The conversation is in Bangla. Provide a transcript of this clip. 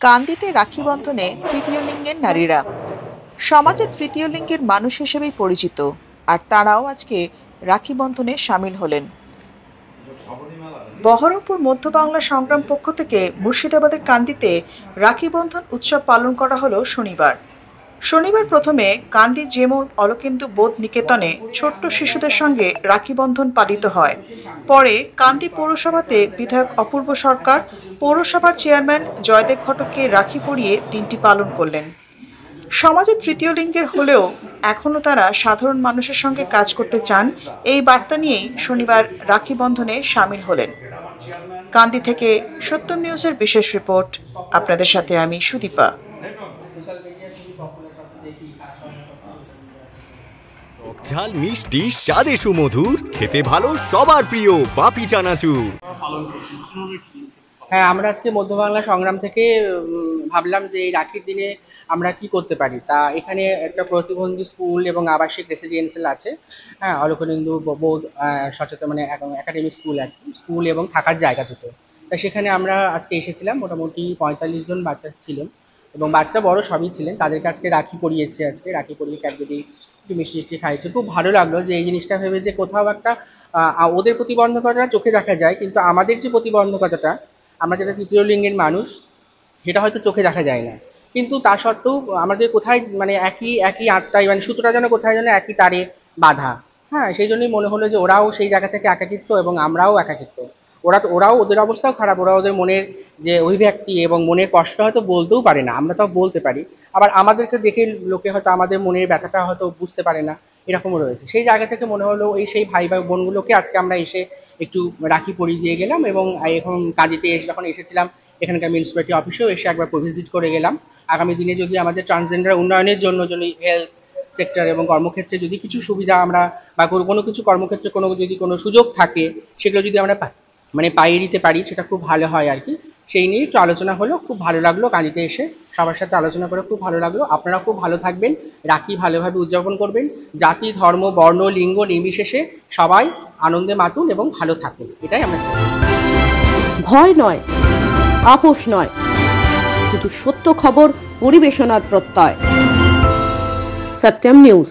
কান্দিতে রাখি বন্ধনে তৃতীয় লিঙ্গের নারীরা সমাজে তৃতীয় লিঙ্গের মানুষ হিসেবেই পরিচিত, আর তারাও আজকে রাখি বন্ধনে সামিল হলেন। বহরমপুর মধ্য বাংলা সংগ্রাম পক্ষ থেকে মুর্শিদাবাদের কান্দিতে রাখি বন্ধন উৎসব পালন করা হলো শনিবার প্রথমে কান্দি যেমন অলকেন্দু বোধ নিকেতনে ছোট্ট শিশুদের সঙ্গে রাখি বন্ধন পালিত হয়। পরে কান্দি পৌরসভাতে বিধায়ক অপূর্ব সরকার পৌরসভার চেয়ারম্যান জয়দেব ঘটককে রাখি পরিয়ে দিনটি পালন করলেন। সমাজে তৃতীয় লিঙ্গের হলেও এখনো তারা সাধারণ মানুষের সঙ্গে কাজ করতে চান, এই বার্তা নিয়েই শনিবার রাখি বন্ধনে সামিল হলেন। কান্দি থেকে সত্য নিউজের বিশেষ রিপোর্ট, আপনাদের সাথে আমি সুদীপা। ঝাল মিষ্টি স্বাদে সুমধুর, খেতে ভালো সবার প্রিয় বাপি চানাচুর। হ্যাঁ, আমরা আজকে মধ্য বাংলা সংগ্রাম থেকে ভাবলাম যে এই রাখির দিনে আমরা কি করতে পারি। তা এখানে একটা প্রতিবন্ধী স্কুল এবং আবাসিক রেসিডেন্সিয়াল আছে। হ্যাঁ, অলকেন্দু বোধ সচেতন মানে একাডেমি স্কুল এবং থাকার জায়গা দুটো। তা সেখানে আমরা আজকে এসেছিলাম, মোটামুটি 45 জন বাচ্চা ছিলেন এবং বাচ্চা বড় সবই ছিলেন। তাদেরকে আজকে রাখি পরিয়েছে, আজকে রাখি পরিয়ে ক্যাডবেরি একটু মিষ্টি খাইয়েছে। খুব ভালো লাগলো যে এই জিনিসটা ভেবে যে কোথাও একটা ওদের প্রতিবন্ধকতা চোখে দেখা যায়, কিন্তু আমাদের যে প্রতিবন্ধকতাটা, আমরা যারা তৃতীয় লিঙ্গের মানুষ, সেটা হয়তো চোখে দেখা যায় না, কিন্তু তা সত্ত্বেও আমাদের কোথায় মানে একই আত্মায় মানে সুতোটা যেন কোথায় যেন একই তারে বাঁধা। হ্যাঁ, সেই জন্যই মনে হলো যে ওরাও সেই জায়গা থেকে একাকিত্ব এবং আমরাও একাকিত্ব। ওরাও ওদের অবস্থাও খারাপ, ওরা ওদের মনের যে অভিব্যক্তি এবং মনের কষ্ট হয়তো বলতেও পারে না, আমরা তাও বলতে পারি। আবার আমাদেরকে দেখে লোকে হয়তো আমাদের মনের ব্যথাটা হয়তো বুঝতে পারে না, এরকমও রয়েছে। সেই জায়গা থেকে মনে হলো সেই ভাই বোনগুলোকে আজকে আমরা এসে একটু রাখি পরিয়ে দিয়ে গেলাম। এবং এখন কাঁদিতে যখন এসেছিলাম, এখানকার মিউনিসিপ্যালিটি অফিসেও এসে একবার ভিজিট করে গেলাম। আগামী দিনে যদি আমাদের ট্রান্সজেন্ডার উন্নয়নের জন্য যদি হেলথ সেক্টর এবং কর্মক্ষেত্রে যদি কিছু সুবিধা আমরা বা কোনো কিছু কর্মক্ষেত্রে যদি কোনো সুযোগ থাকে, সেগুলো যদি আমরা পাইয়ে দিতে পারি, সেটা খুব ভালো হয় আর কি। সেই নিয়ে একটু আলোচনা হলো, খুব ভালো লাগলো কাঁদিতে এসে সবার সাথে আলোচনা করে, খুব ভালো লাগলো। আপনারা খুব ভালো থাকবেন, রাখি ভালোভাবে উদযাপন করবেন, জাতি ধর্ম বর্ণ লিঙ্গ নির্বিশেষে সবাই আনন্দে মাতুন এবং ভালো থাকুন, এটাই আমরা চাই। ভয় নয়, আপোষ নয়, শুধু সত্য খবর পরিবেশনার প্রত্যয়। সত্যম নিউজ।